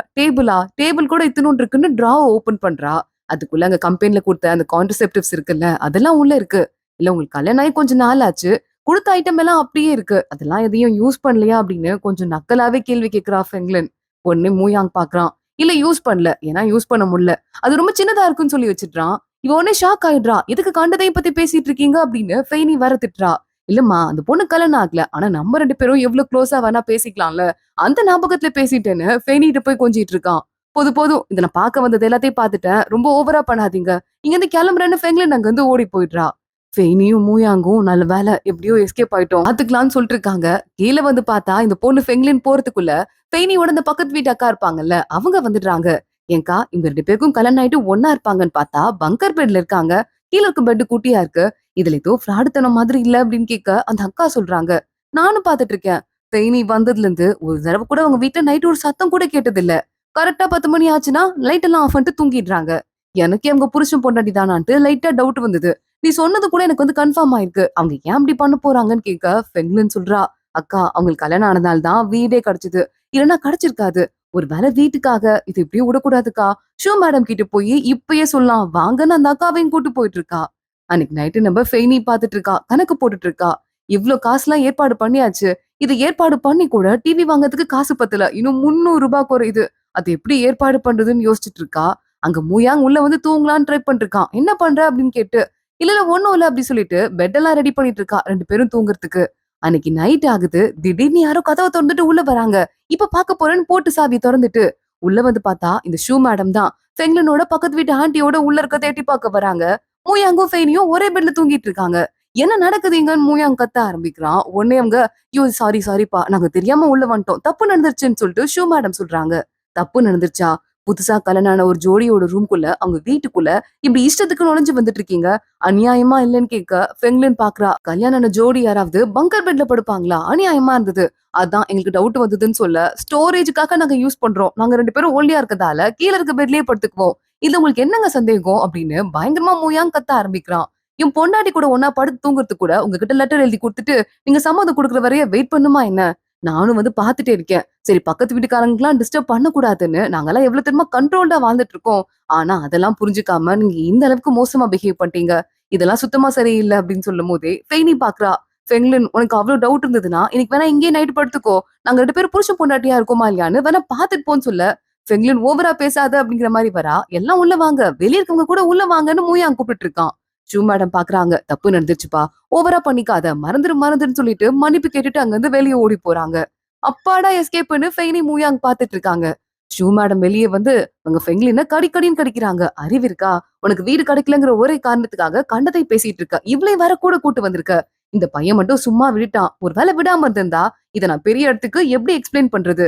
டேபிள் கூட இத்தனோண்டு இருக்குன்னு டிராவ ஓபன் பண்றா. அதுக்குள்ள அங்க கம்பெனில கொடுத்த அந்த கான்ட்ரசெப்டிவ்ஸ் இருக்குல்ல, அதெல்லாம் உள்ள இருக்கு. இல்ல உங்களுக்கு கல்யாணம் ஆகி கொஞ்ச நாள் ஆச்சு, குடுத்த ஐட்டம் எல்லாம் அப்படியே இருக்கு, அதெல்லாம் எதையும் யூஸ் பண்ணலையா அப்படின்னு கொஞ்சம் நக்கலாவே கேள்வி கேட்கிறா ஃபெங்லின். உடனே மூயாங் பாக்குறான். இல்ல யூஸ் பண்ணல, ஏன்னா யூஸ் பண்ண முடியல, அது ரொம்ப சின்னதா இருக்குன்னு சொல்லி வச்சிடுறான். இவ உடனே ஷாக் ஆயிடுறா. எதுக்கு கண்டதையும் பத்தி பேசிட்டு இருக்கீங்க அப்படின்னு ஃபெய்னி வர திட்டுறா. இல்லம்மா, அந்த பொண்ணு கல்யாணம் ஆகல, ஆனா நம்ம 2 பேரும் எவ்வளவு க்ளோஸா வேணா பேசிக்கலாம்ல, அந்த ஞாபகத்துல பேசிட்டேன்னு ஃபெய்னிட்ட போய் கொஞ்சிட்டு இருக்கான். போதும் போதும், இத நான் பார்க்க வந்தது எல்லாத்தையும் பார்த்துட்டேன், ரொம்ப ஓவரா பண்ணாதீங்க, இங்க இருந்து கிளம்புறேன்னு ஃபெங்லின் அங்க இருந்து ஓடி போயிடுறா. ஃபெய்னியும் மூயாங்கும் நல்ல வேலை எப்படியோ எஸ்கேப் ஆயிட்டோம் பாத்துக்கலாம்னு சொல்லிட்டு இருக்காங்க. கீழே வந்து பார்த்தா இந்த பொண்ணு ஃபெங்லின் போறதுக்குள்ள ஃபெய்னியோட இந்த பக்கத்து வீட்டு அக்கா இருப்பாங்கல்ல, அவங்க வந்துடுறாங்க. ஏன்க்கா, இவங்க 2 பேருக்கும் கல்யாணம் ஆயிட்டு ஒன்னா இருப்பாங்கன்னு பார்த்தா பங்கர் பெட்ல இருக்காங்க. கீழ இருக்க பெட் குட்டியா இருக்கு. இதுல ஏதோ ஃப்ராடுத்தனம் மாதிரி இல்ல அப்படின்னு கேட்க அந்த அக்கா சொல்றாங்க. நானும் பாத்துட்டு இருக்கேன். ஃபெய்னி வந்ததுல இருந்து ஒரு தடவை கூட அவங்க வீட்டுல நைட் ஒரு சத்தம் கூட கேட்டது இல்ல. கரெக்டா 10 மணி ஆச்சுன்னா லைட் எல்லாம் ஆஃப் பண்ணிட்டு தூங்கிடுறாங்க. எனக்கே அவங்க புருஷன் பொண்டாட்டி தானான்ட்டு லைட்டா டவுட் வந்தது. நீ சொன்னது கூட எனக்கு வந்து கன்ஃபார்ம் ஆயிருக்கு. அவங்க ஏன் இப்படி பண்ண போறாங்கன்னு கேட்க ஃபெங்லின் சொல்றா. அக்கா, அவங்களுக்கு கல்யாணம் ஆனதால தான் வீடே கிடைச்சது, இல்லைன்னா கிடைச்சிருக்காது. ஒருவேளை வீட்டுக்காக இது இப்படியும் விடக்கூடாதுக்கா. ஷோ மேடம் கிட்ட போய் இப்பயே சொல்லலாம் வாங்கன்னு அந்த அக்காவையும் கூட்டு போயிட்டு இருக்கா. அன்னைக்கு நைட்டு நம்ம ஃபெய்னி பாத்துட்டு இருக்கா, கணக்கு போட்டுட்டு இருக்கா. இவ்ளோ காசுலாம் ஏற்பாடு பண்ணியாச்சு. இது ஏற்பாடு பண்ணி கூட டிவி வாங்குறதுக்கு காசு பத்தல, இன்னும் 300 ரூபாய் குறையுது. அது எப்படி ஏற்பாடு பண்றதுன்னு யோசிச்சுட்டு இருக்கா. அங்க மூயாங் உள்ள வந்து தூங்கலான்னு ட்ரை பண்ணிருக்கான். என்ன பண்ற அப்படின்னு கேட்டு, இல்ல இல்ல ஒண்ணும் இல்ல அப்படி சொல்லிட்டு பெட் எல்லாம் ரெடி பண்ணிட்டு இருக்கா 2 பேரும் தூங்குறதுக்கு. அன்னைக்கு நைட் ஆகுது. திடீர்னு யாரோ கதவை திறந்துட்டு உள்ள வராங்க. இப்ப பாக்க போறேன்னு போட்டு சாவியை திறந்துட்டு உள்ள வந்து பார்த்தா இந்த ஷூ மேடம் தான் ஃபெங்லினோட பக்கத்து வீட்டு ஆண்டியோட உள்ள இருக்க தேட்டி பார்க்க வராங்க. மூயாங்கும் ஃபெய்னியும் ஒரே பெட்ல தூங்கிட்டு இருக்காங்க. என்ன நடக்குதுங்கன்னு மூயாங் கத்த ஆரம்பிக்கிறான். உடனே அவங்க, ஐயோ சாரிப்பா, நாங்க தெரியாம உள்ள வந்துட்டோம், தப்பு நடந்துருச்சுன்னு சொல்லிட்டு ஷூ மேடம் சொல்றாங்க. தப்பு நடந்துருச்சா? புதுசா கல்யாணம் ஆன ஒரு ஜோடியோட ரூம்குள்ள, அவங்க வீட்டுக்குள்ள இப்படி இஷ்டத்துக்கு நுழைஞ்சு வந்துட்டு இருக்கீங்க, அநியாயமா இல்லைன்னு கேட்க ஃபெங்லின் பாக்குறா. கல்யாணம் ஆன ஜோடி யாராவது பங்கர் பெட்ல படுப்பாங்களா? அநியாயமா இருந்தது, அதான் எங்களுக்கு டவுட் வந்ததுன்னு சொல்ல, ஸ்டோரேஜுக்காக நாங்க யூஸ் பண்றோம், நாங்க 2 பேரும் ஒல்லியா இருக்கதால கீழ இருக்க பெட்லயே படுத்துக்குவோம், இது உங்களுக்கு என்னங்க சந்தேகம் அப்படின்னு பயங்கரமா மூயாங் கத்த ஆரம்பிக்கிறான். என் பொண்டாட்டி கூட ஒன்னா படுத்து தூங்குறதுக்கு கூட உங்ககிட்ட லெட்டர் எழுதி கொடுத்துட்டு நீங்க சம்மதம் கொடுக்குற வரைய வெயிட் பண்ணுமா என்ன? நானும் வந்து பாத்துட்டே இருக்கேன். சரி, பக்கத்து வீட்டுக்காரங்களுக்குலாம் டிஸ்டர்ப் பண்ண கூடாதுன்னு நாங்கெல்லாம் எவ்வளவு தெரியுமா கண்ட்ரோல்டா வாழ்ந்துட்டு இருக்கோம். ஆனா அதெல்லாம் புரிஞ்சுக்காம நீங்க இந்த அளவுக்கு மோசமா பிஹேவ் பண்ணிட்டீங்க, இதெல்லாம் சுத்தமா சரியில்லை அப்படின்னு சொல்லும் போதே ஃபெய்னி பாக்குறா. ஃபெங்லின், உனக்கு அவ்வளவு டவுட் இருந்ததுன்னா இன்னைக்கு வேணா இங்கேயே நைட் படுத்துக்கோ, நாங்க 2 பேரும் புருஷன் பொண்டாட்டியா இருக்கோமா இல்லையான்னு வேணா பாத்துட்டு போன்னு சொல்ல, ஃபெங்லின் ஓவரா பேசாத அப்படிங்கிற மாதிரி வரா. எல்லாம் உள்ள வாங்க, வெளிய இருக்கவங்க கூட உள்ள வாங்கன்னு மூயாங் கூப்பிட்டு இருக்கான். ஷூ மேடம் பாக்குறாங்க. தப்பு நடந்துச்சுப்பா, ஓவரா பண்ணிக்காத, மறந்துருன்னு சொல்லிட்டு மன்னிப்பு கேட்டுட்டு அங்க இருந்து வெளியே ஓடி போறாங்க. அப்பாடா எஸ்கேப்னு ஃபெய்னி மூயாங் பாத்துட்டு இருக்காங்க. ஷூ மேடம் வெளியே வந்து அவங்க ஃபெங்லின கடிக்கடின்னு கடிக்கிறாங்க. அறிவு இருக்கா உனக்கு? வீடு கிடைக்கலங்கிற ஒரே காரணத்துக்காக கண்டதை பேசிட்டு இருக்க, இவளை வர கூட கூட்டு வந்திருக்க. இந்த பையன் மட்டும் சும்மா விட்டுட்டான், ஒரு வேலை விடாம இருந்திருந்தா இதை நான் பெரிய இடத்துக்கு எப்படி எக்ஸ்பிளைன் பண்றது?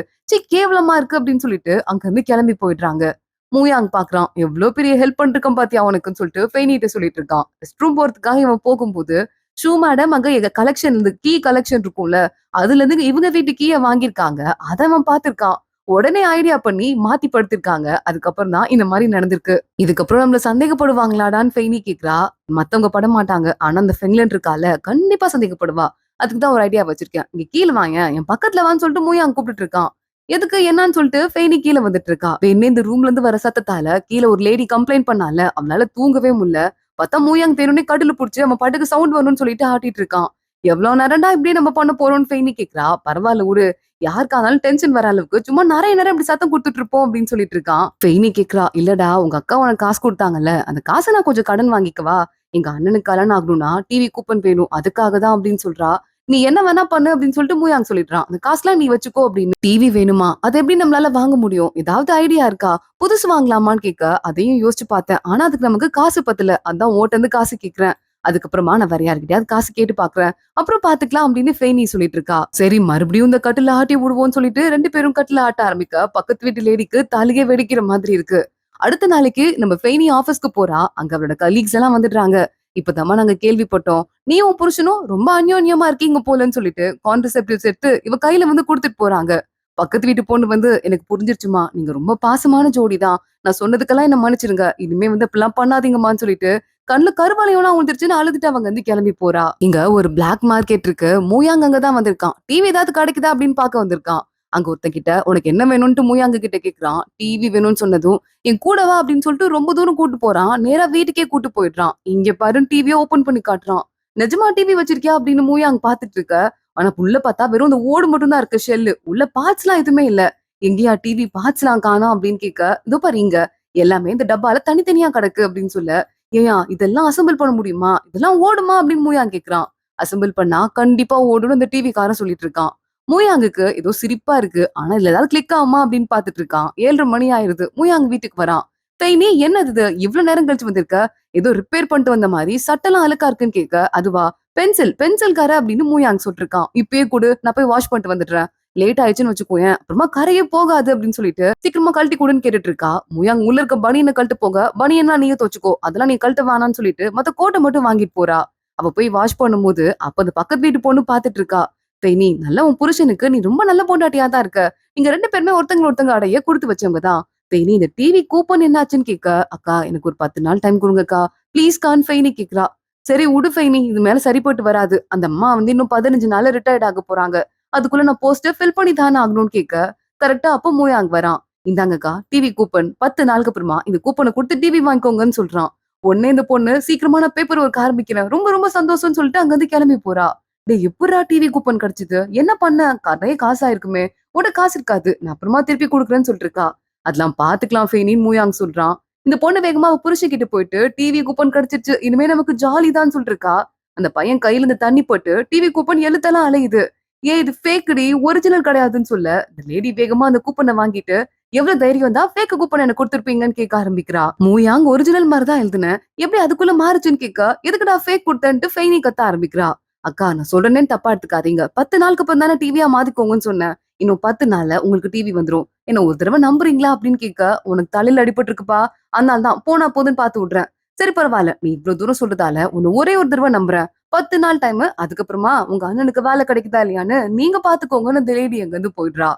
கேவலமா இருக்கு அப்படின்னு சொல்லிட்டு அங்க இருந்து கிளம்பி போயிடுறாங்க. மூயாங் பாக்குறான். எவ்வளவு பெரிய ஹெல்ப் பண்ணிருக்கான் பாத்தியா அவனுக்குன்னு சொல்லிட்டு ஃபெய்னிட்ட சொல்லிட்டு இருக்கான். ரெஸ்ட் ரூம் போறதுக்காக இவன் போகும்போது ஷூ மேடம் அங்க எங்க கலெக்ஷன் இருந்து கீ கலெக்ஷன் இருக்கும்ல, அதுல இருந்து இவங்க வீட்டு கீய வாங்கியிருக்காங்க. அதை அவன் பாத்திருக்கான். உடனே ஐடியா பண்ணி மாத்தி படுத்திருக்காங்க. அதுக்கப்புறம் தான் இந்த மாதிரி நடந்திருக்கு. இதுக்கப்புறம் நம்மள சந்தேகப்படுவாங்களாடான்னு ஃபெய்னி கேக்குறா. மத்தவங்க பட மாட்டாங்க, ஆனா அந்த ஃபெங்லின் இருக்கால கண்டிப்பா சந்தேகப்படுவா. அதுக்குதான் ஒரு ஐடியா வச்சிருக்கேன், இங்க கீழே வாங்க, என் பக்கத்துல வான்னு சொல்லிட்டு மூயாங் கூப்பிட்டு இருக்கான். எதுக்கு என்னன்னு சொல்லிட்டு ஃபெய்னி கீழே வந்துட்டு இருக்கா. வேணே இந்த ரூம்ல இருந்து வர சத்தத்தால கீழே ஒரு லேடி கம்ப்ளைண்ட் பண்ணால, அவனால தூங்கவே முடியல. பார்த்தா மூயாங் தேனுனே கட்டில புடிச்சு அவன் பாட்டுக்கு சவுண்ட் வரணும்னு சொல்லிட்டு ஆட்டிட்டு இருக்கான். எவ்வளவு நேரம்டா இப்படி நம்ம பண்ண போறோம்னு ஃபெய்னி கேக்குறா. பரவாயில்ல விடு, யாருக்கானாலும் டென்ஷன் வர அளவுக்கு சும்மா நிறைய நேரம் இப்படி சத்தம் கொடுத்துட்டு இருப்போம் அப்படின்னு சொல்லிட்டு இருக்கான். ஃபெய்னி கேக்குறா. இல்லடா, உங்க அக்கா உனக்கு காசு கொடுத்தாங்கல்ல, அந்த காசை நான் கொஞ்சம் கடன் வாங்கிக்கவா? எங்க அண்ணனுக்கு கல்யாணம் ஆகணும்னா டிவி கூப்பன் வேணும், அதுக்காக தான் அப்படின்னு சொல்றா. நீ என்ன வேணா பண்ணு அப்படின்னு சொல்லிட்டு மூயாங் சொல்லிடுறான். அந்த காசுலாம் நீ வச்சுக்கோ அப்படின்னு. டிவி வேணுமா? அது எப்படி நம்மளால வாங்க முடியும்? ஏதாவது ஐடியா இருக்கா? புதுசு வாங்கலாமான்னு கேட்க, அதையும் யோசிச்சு பார்த்தேன், ஆனா அதுக்கு நமக்கு காசு பத்தல, அதான் ஓட்ட இருந்து காசு கேக்குறேன். அதுக்கப்புறமா நான் வேற யார்கிட்டயாவது காசு கேட்டு பாக்குறேன். அப்புறம் பாத்துக்கலாம் அப்படின்னு ஃபெய்னி சொல்லிட்டு இருக்கா. சரி மறுபடியும் இந்த கட்டில ஆட்டி விடுவோம்னு சொல்லிட்டு 2 பேரும் கட்டில ஆட்ட ஆரம்பிக்க பக்கத்து வீட்டு லேடிக்கு தலையே வெடிக்கிற மாதிரி இருக்கு. அடுத்த நாளைக்கு நம்ம ஃபெய்னி ஆபீஸ்க்கு போறா. அங்க அவளோட கலீக்ஸ் எல்லாம் வந்துடுறாங்க. இப்பதாம்மா நாங்க கேள்விப்பட்டோம். நீயும் உன் புருஷனும் ரொம்ப அந்யோன்யமா இருக்கீங்க போலன்னு சொல்லிட்டு கான்ட்ரசெப்டிவ்ஸ் எடுத்து இவ கையில வந்து குடுத்துட்டு போறாங்க. பக்கத்து வீட்டு பொண்ணு வந்து எனக்கு புரிஞ்சிருச்சுமா. நீங்க ரொம்ப பாசமான ஜோடி தான். நான் சொன்னதுக்கெல்லாம் என்ன மன்னிச்சிருங்க. இனிமே வந்து இப்படிலாம் பண்ணாதீங்கம்மான்னு சொல்லிட்டு கண்ணுல கருவளையம்லாம் விழுந்துருச்சுன்னு அழுதுட்டு அவங்க வந்து கிளம்பி போறா. இங்க ஒரு பிளாக் மார்க்கெட் இருக்கு. மூயாங் அங்க தான் வந்திருக்கான். டிவி ஏதாவது கிடைக்குதா அப்படின்னு பார்க்க வந்திருக்கான். அங்க ஒருத்தன் கிட்ட உனக்கு என்ன வேணும்னு மூயாங்க கிட்ட கேக்குறான். டிவி வேணும்னு சொன்னதும் என் கூட வா அப்படின்னு சொல்லிட்டு ரொம்ப தூரம் கூட்டு போறான். நேரா வீட்டுக்கே கூட்டு போயிடுறான். இங்க பாரு டிவியை ஓபன் பண்ணி காட்டுறான். நிஜமா டிவி வச்சிருக்கியா அப்படின்னு மூயாங் பாத்துட்டு இருக்க. ஆனா உள்ள பார்த்தா வெறும் இந்த ஓடு மட்டும் தான் இருக்கு ஷெல்லு. உள்ள பார்ட்ஸ் எல்லாம் எதுவுமே இல்ல. எங்கேயா டிவி பார்ட்ஸ் எல்லாம் காணோம் அப்படின்னு கேட்க இதோ பாரு இங்க எல்லாமே இந்த டப்பால தனித்தனியா கிடக்கு அப்படின்னு சொல்ல ஏயா இதெல்லாம் அசெம்பிள் பண்ண முடியுமா இதெல்லாம் ஓடுமா அப்படின்னு மூயாங் கேக்குறான். அசெம்பிள் பண்ணா கண்டிப்பா ஓடுன்னு இந்த டிவி காரன் சொல்லிட்டு இருக்கான். மூயாங்குக்கு ஏதோ சிரிப்பா இருக்கு. ஆனா இதுல ஏதாவது கிளிக் ஆகுமா அப்படின்னு பாத்துட்டு இருக்கான். 7:30 மணி ஆயிருது. மூயாங் வீட்டுக்கு வரான். நீ என்னது இது இவ்வளவு நேரம் கழிச்சு வந்திருக்க. ஏதோ ரிப்பேர் பண்ணிட்டு வந்த மாதிரி சட்டெல்லாம் அழுக்கா இருக்குன்னு கேட்க அதுவா பென்சில் கார அப்படின்னு மூயாங் சொல்லிருக்கான். இப்பயே கொடு நான் போய் வாஷ் பண்ணிட்டு வந்துடுறேன். லேட் ஆயிடுச்சுன்னு வச்சுக்கோயேன் அப்புறமா கரையே போகாது அப்படின்னு சொல்லிட்டு சீக்கிரமா கழட்டி கொடுன்னு கேட்டுட்டு இருக்கா. மூயாங் உள்ள இருக்க பனியனை கழட்டு போக பனியன்லாம் நீயே துவச்சுக்கோ அதெல்லாம் நீ கழட்ட வேணான்னு சொல்லிட்டு மத்த கோட்டை மட்டும் வாங்கிட்டு போறா. அவ போய் வாஷ் பண்ணும்போது அப்ப அந்த பக்கத்து வீட்டு பொண்ணு பாத்துட்டு இருக்கா. நீ நல்ல உன் புருஷனுக்கு நீ ரொம்ப நல்ல பொண்டாட்டியா தான் இருக்க. நீங்க 2 பேருமே ஒருத்தங்க அடைய கொடுத்து வச்சவங்க தான். நீ இந்த டிவி கூப்பன் என்னாச்சுன்னு கேட்க அக்கா எனக்கு ஒரு 10 நாள் டைம் கொடுங்கக்கா ப்ளீஸ் கான் ஃபெய்னி கேக்குறா. சரி உடு ஃபெய்னி இது மேல சரிப்பட்டு வராது. அந்த அம்மா வந்து இன்னும் 15 நாள்ல ரிட்டையர்ட் ஆக போறாங்க. அதுக்குள்ள நான் போஸ்டர் ஃபில் பண்ணி தானே ஆகணும்னு கேட்க கரெக்டா அப்ப மூயாங் வரான். இந்தாங்கக்கா டிவி கூப்பன் 10 நாளுக்கு அப்புறமா இந்த கூப்பனை கொடுத்து டிவி வாங்கிக்கோங்கன்னு சொல்றான். உடனே இந்த பொண்ணு சீக்கிரமா நான் பேப்பர் ஒர்க் ஆரம்பிக்கிறேன் ரொம்ப ரொம்ப சந்தோஷம்னு சொல்லிட்டு அங்க இருந்து கிளம்பி போறா. டேய் எப்புட்றா டிவி கூப்பன் கிடைச்சது என்ன பண்ண நிறைய காசா இருக்குமே உனக்கு காசு இருக்காது நான் அப்புறமா திருப்பி கொடுக்குறேன்னு சொல்லிட்டு இருக்கா. அதெல்லாம் பாத்துக்கலாம் ஃபெய்னின்னு மூயாங் சொல்றான். இந்த பொண்ணு வேகமா அவ புருஷன்கிட்ட போயிட்டு டிவி கூப்பன் கிடைச்சிருச்சு இனிமே நமக்கு ஜாலி தான் சொல்லிட்டு இருக்கா. அந்த பையன் கையில இருந்து தண்ணி போட்டு டிவி கூப்பன் எழுத்தெல்லாம் அலையுது. இது ஃபேக்குடி ஒரிஜினல் கிடையாதுன்னு சொல்ல இந்த லேடி வேகமா அந்த கூப்பனை வாங்கிட்டு எவ்வளவு தைரியம் தான் ஃபேக் கூப்பன் எனக்கு கொடுத்துருப்பீங்கன்னு கேட்க ஆரம்பிக்கிறா. மூயாங் ஒரிஜினல் மாதிரி தான் எழுதுனேன் எப்படி அதுக்குள்ள மாறுச்சுன்னு கேட்க எதுக்குடா ஃபேக் கொடுத்தேன்ட்டு ஃபெய்னி கத்த ஆரம்பிக்கிறா. அக்கா நான் சொல்றேன்னு தப்பா எடுத்துக்காதீங்க 10 நாளுக்கு அப்புறம் தானே டிவியா மாத்திக்கோங்கன்னு சொன்னேன். இன்னும் 10 நாள்ல உங்களுக்கு டிவி வந்துரும். என்ன ஒரு தடவை நம்புறீங்களா அப்படின்னு கேட்க உனக்கு தலையில அடிபட்டு இருக்குப்பா அதனால தான் போனா போதுன்னு பாத்து விடுறேன். சரி பரவாயில்ல நீ இவ்வளவு தூரம் சொல்றதால உன்னை ஒரே ஒரு தடவை நம்புறேன். 10 நாள் டைம் அதுக்கப்புறமா உங்க அண்ணனுக்கு வேலை கிடைக்குதா இல்லையான்னு நீங்க பாத்துக்கோங்கன்னு இந்த லேடி அங்க இருந்து போயிடுறா.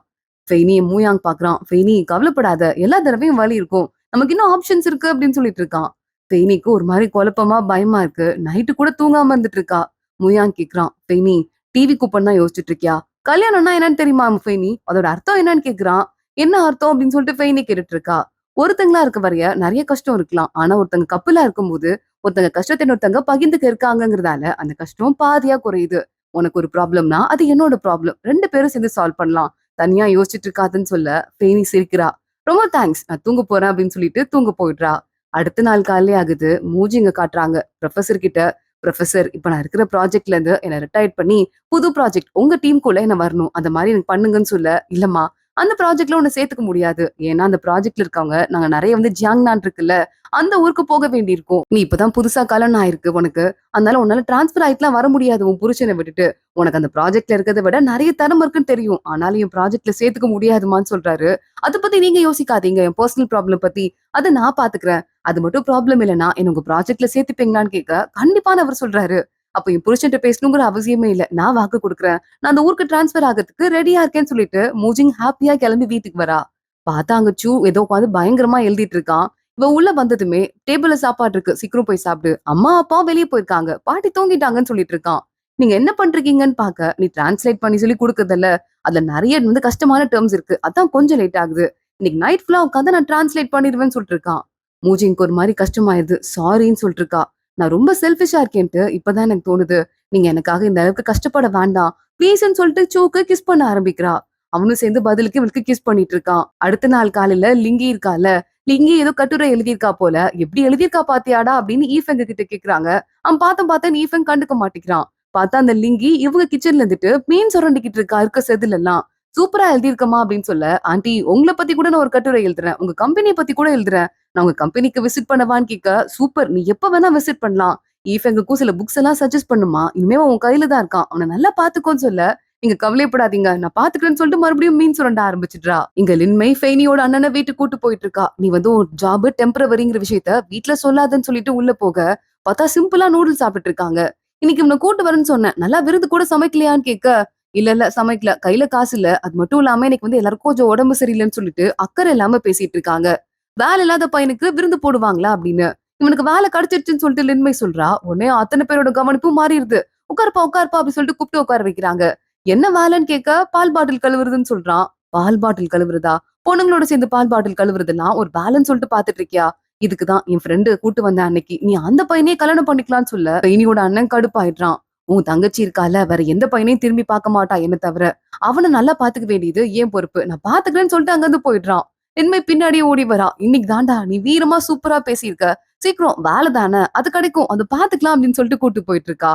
ஃபெய்னிய மூயாங் பாக்குறான். ஃபெய்னி கவலைப்படாத எல்லா தடவையும் வழி இருக்கும். நமக்கு இன்னும் ஆப்ஷன்ஸ் இருக்கு அப்படின்னு சொல்லிட்டு இருக்கான். ஃபெய்னிக்கு ஒரு மாதிரி குழப்பமா பயமா இருக்கு. நைட்டு கூட தூங்காம இருந்துட்டு இருக்கா. மூயாங் கேக்குறான். ஃபெய்னி டிவி கூப்பன் தான் யோசிச்சுட்டு இருக்கியா கல்யாணம்னா என்னன்னு தெரியுமா ஃபெய்னி அதோட அர்த்தம் என்னன்னு கேக்குறான். என்ன அர்த்தம் அப்படின்னு சொல்லிட்டு ஃபெய்னி கேட்டுட்டு இருக்கா. ஒருத்தங்களா இருக்க வரைய நிறைய கஷ்டம் இருக்கலாம். ஆனா ஒருத்தங்க கப்பலா இருக்கும்போது ஒருத்தங்க கஷ்டத்தை ஒருத்தங்க பகிர்ந்துக்க இருக்காங்கங்கிறதால அந்த கஷ்டம் பாதியா குறையுது. உனக்கு ஒரு ப்ராப்ளம்னா அது என்னோட ப்ராப்ளம் 2 பேரும் சேர்ந்து சால்வ் பண்ணலாம். தனியா யோசிச்சுட்டு இருக்காதுன்னு சொல்ல ஃபெய்னி சிரிக்கிறா. ரொம்ப தேங்க்ஸ் நான் தூங்க போறேன் அப்படின்னு சொல்லிட்டு தூங்க போயிடுறா. அடுத்த நாள் காலையிலே ஆகுது. மூஜிங்க காட்டுறாங்க ப்ரொஃபசர் கிட்ட. ப்ரொஃபசர் இப்ப நான் இருக்கிற ப்ராஜெக்ட்ல இருந்து என்ன ரிட்டையர்ட் பண்ணி புது ப்ராஜெக்ட் உங்க டீமுக்குள்ள என்ன வரணும் அந்த மாதிரி எனக்கு பண்ணுங்கன்னு சொல்ல இல்லம்மா அந்த ப்ராஜெக்ட்ல உன்னை சேர்த்துக்க முடியாது. ஏன்னா அந்த ப்ராஜெக்ட்ல இருக்கவங்க நாங்க நிறைய வந்து ஜியாங்னான் இருக்குல்ல அந்த ஊருக்கு போக வேண்டியிருக்கும். நீ இப்பதான் புதுசா கல்யாணம் ஆயிருக்கு உனக்கு. அதனால உன்னால டிரான்ஸ்பர் ஆயிட்டுலாம் வர முடியாது உன் புருஷனை விட்டுட்டு. உனக்கு அந்த ப்ராஜெக்ட்ல இருக்கிறத விட நிறைய திறமை இருக்குன்னு தெரியும். ஆனாலும் என் ப்ராஜெக்ட்ல சேர்த்துக்க முடியாதுமான்னு சொல்றாரு. அதை பத்தி நீங்க யோசிக்காதீங்க என் பர்சனல் ப்ராப்ளம் பத்தி அதை நான் பாத்துக்கிறேன். அது மட்டும் ப்ராப்ளம் இல்லைன்னா என்ன உங்க ப்ராஜெக்ட்ல சேர்த்துப்பீங்களான்னு கேட்க கண்டிப்பான்னு அவர் சொல்றாரு. அப்ப என் புருஷன்ட்ட பேசணுங்கிற அவசியமே இல்ல நான் வாக்கு கொடுக்குறேன். நான் அந்த ஊருக்கு டிரான்ஸ்பர் ஆகிறதுக்கு ரெடியா இருக்கேன்னு சொல்லிட்டு மூஜிங் ஹாப்பியா கிளம்பி வீட்டுக்கு வரா. பார்த்தா அங்க சூ ஏதோ உட்காந்து பயங்கரமா எழுதிட்டு இருக்கான். இவ உள்ள வந்ததுமே டேபிள்ல சாப்பாடு இருக்கு சீக்கிரம் போய் சாப்பிடு. அம்மா அப்பா வெளியே போயிருக்காங்க பாட்டி தூங்கிட்டாங்கன்னு சொல்லிட்டு இருக்கான். நீங்க என்ன பண்றீங்கன்னு பாக்க நீ டிரான்ஸ்லேட் பண்ணி சொல்லி கொடுக்கறதில்ல. அதுல நிறைய வந்து கஷ்டமான டேர்ம்ஸ் இருக்கு அதான் கொஞ்சம் லேட் ஆகுது. இன்னைக்கு நைட் ஃபுல்லா உட்காந்து நான் டிரான்ஸ்லேட் பண்ணிடுவேன்னு சொல்லிட்டு இருக்கான். மூஜிங்க்கு ஒரு மாதிரி கஷ்டமாயிருது சாரின்னு சொல்லிட்டு இருக்கா. நான் ரொம்ப செல்ஃபிஷா இருக்கேன்ட்டு இப்பதான் எனக்கு தோணுது. நீங்க எனக்காக இந்த அளவுக்கு கஷ்டப்பட வேண்டாம் ப்ளீஸ்ன்னு சொல்லிட்டு சூக்கு கிஸ் பண்ண ஆரம்பிக்கிறா. அவனும் சேர்ந்து பதிலுக்கு இவளுக்கு கிஸ் பண்ணிட்டு இருக்கான். அடுத்த நாள் காலையில லிங்கி இருக்கால லிங்கி ஏதோ கட்டுரை எழுதியிருக்கா போல எப்படி எழுதியிருக்கா பாத்தியாடா அப்படின்னு ஈஃபெங்க கிட்ட கேக்குறாங்க. அவன் பார்த்தேன் ஈஃபெங் கண்டுக்க மாட்டேங்கிறான். பார்த்தா அந்த லிங்கி இவங்க கிச்சன்ல இருந்துட்டு மீன் சுரண்டிக்கிட்டு இருக்கா இருக்க செதில் எல்லாம். சூப்பரா எழுதியிருக்கமா அப்படின்னு சொல்ல ஆண்டி உங்களை பத்தி கூட நான் ஒரு கட்டுரை எழுதுறேன் உங்க கம்பெனியை பத்தி கூட எழுதுறேன். நான் உங்க கம்பெனிக்கு விசிட் பண்ணவான்னு கேட்க சூப்பர் நீ எப்ப வேணா விசிட் பண்ணலாம். ஈஃபெங்குக்கும் சில புக்ஸ் எல்லாம் சஜஸ்ட் பண்ணுமா. இனிமே அவன் உன் கையில தான் இருக்கான். அவன நல்லா பாத்துக்கோன்னு சொல்ல, நீங்க கவலையப்படாதீங்க. நான் பாத்துக்கிறேன்னு சொல்லிட்டு மறுபடியும் மீன் சுரண்ட ஆரம்பிச்சுடுறா. இங்க லின்மை ஃபெய்னியோட அண்ணன வீட்டுக்கு கூட்டு போயிட்டு இருக்கா. நீ வந்து உன் ஜாப் டெம்பரவரிங்கிற விஷயத்த வீட்ல சொல்லாதன்னு சொல்லிட்டு உள்ள போக, பார்த்தா சிம்பிளா நூடுல்ஸ் சாப்பிட்டுட்டு இருக்காங்க. இன்னைக்கு இவன கூட்டு வரேன்னு சொன்னேன். நல்லா விருந்து கூட சமைக்கலையான்னு கேட்க, இல்ல சமைக்கல. கையில காசு இல்ல. அது மட்டும் இல்லாம எனக்கு வந்து எல்லாருக்கும் கொஞ்சம் உடம்பு சரியில்லைன்னு சொல்லிட்டு அக்கறை இல்லாம பேசிட்டு இருக்காங்க. வேலை இல்லாத பையனுக்கு விருந்து போடுவாங்களா அப்படின்னு. இவனுக்கு வேலை கிடைச்சிருச்சுன்னு சொல்லிட்டு லின்மை சொல்றா. உடனே அத்தனை பேரோட கவனிப்பும் மாறிடுது. உட்காருப்பா உட்காருப்பா அப்படி சொல்லிட்டு கூப்பிட்டு உட்கார வைக்கிறாங்க. என்ன வேலைன்னு கேட்க பால் பாட்டில் கழுவுறதுன்னு சொல்றான். பால் பாட்டில் கழுவுறதா? பொண்ணுங்களோட சேர்ந்து பால் பாட்டில் கழுவுறதெல்லாம் ஒரு வேலைன்னு சொல்லிட்டு பாத்துட்டு இருக்கியா? இதுக்குதான் என் ஃப்ரெண்டு கூட்டு வந்தேன் அன்னைக்கு. நீ அந்த பையனே கல்யாணம் பண்ணிக்கலாம்னு சொல்ல பெயினியோட அண்ணன் கடுப்பாயிடுறான். உன் தங்கச்சி இருக்கால வேற எந்த பையனையும் திரும்பி பார்க்க மாட்டா என்ன தவிர. அவனை நல்லா பாத்துக்க வேண்டியது ஏன் பொறுப்பு. நான் பாத்துக்கிறேன்னு சொல்லிட்டு அங்கிருந்து போயிடுறான். இனிமே பின்னாடியே ஓடி வரா. இன்னைக்கு தாண்டா நீ வீரமா சூப்பரா பேசியிருக்க. சீக்கிரம் வேலை தானே அது கிடைக்கும். அது பாத்துக்கலாம் அப்படின்னு சொல்லிட்டு கூட்டு போயிட்டு இருக்கா.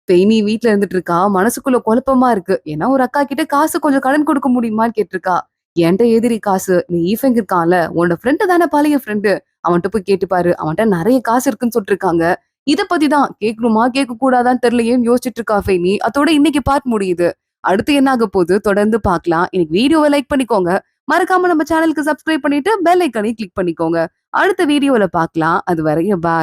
பெயினி வீட்ல இருந்துட்டு இருக்கா. மனசுக்குள்ள குழப்பமா இருக்கு. ஏன்னா ஒரு அக்கா கிட்ட காசு கொஞ்சம் கடன் கொடுக்க முடியுமான்னு கேட்டிருக்கா. என்கிட்ட எதிரி காசு. நீ ஈஃபெங் இருக்கான்ல உன்னோட ஃப்ரெண்டு தானே பழைய ஃப்ரெண்டு. அவன்கிட்ட போய் கேட்டு பாரு. அவன்கிட்ட நிறைய காசு இருக்குன்னு சொல்லிருக்காங்க. இத பத்தி தான் கேட்கணுமா கேட்க கூடாதான்னு தெரியலையேன்னு யோசிச்சுட்டு இருக்கா ஃபெய்னி. அதோட இன்னைக்கு பார்ட் முடியுது. அடுத்து என்ன ஆக போகுது தொடர்ந்து பார்க்கலாம். இன்னைக்கு வீடியோவை லைக் பண்ணிக்கோங்க. மறக்காம நம்ம சேனலுக்கு சப்ஸ்கிரைப் பண்ணிட்டு பெல் ஐக்கானையும் கிளிக் பண்ணிக்கோங்க. அடுத்த வீடியோல பார்க்கலாம். அது வரையும் பாய்.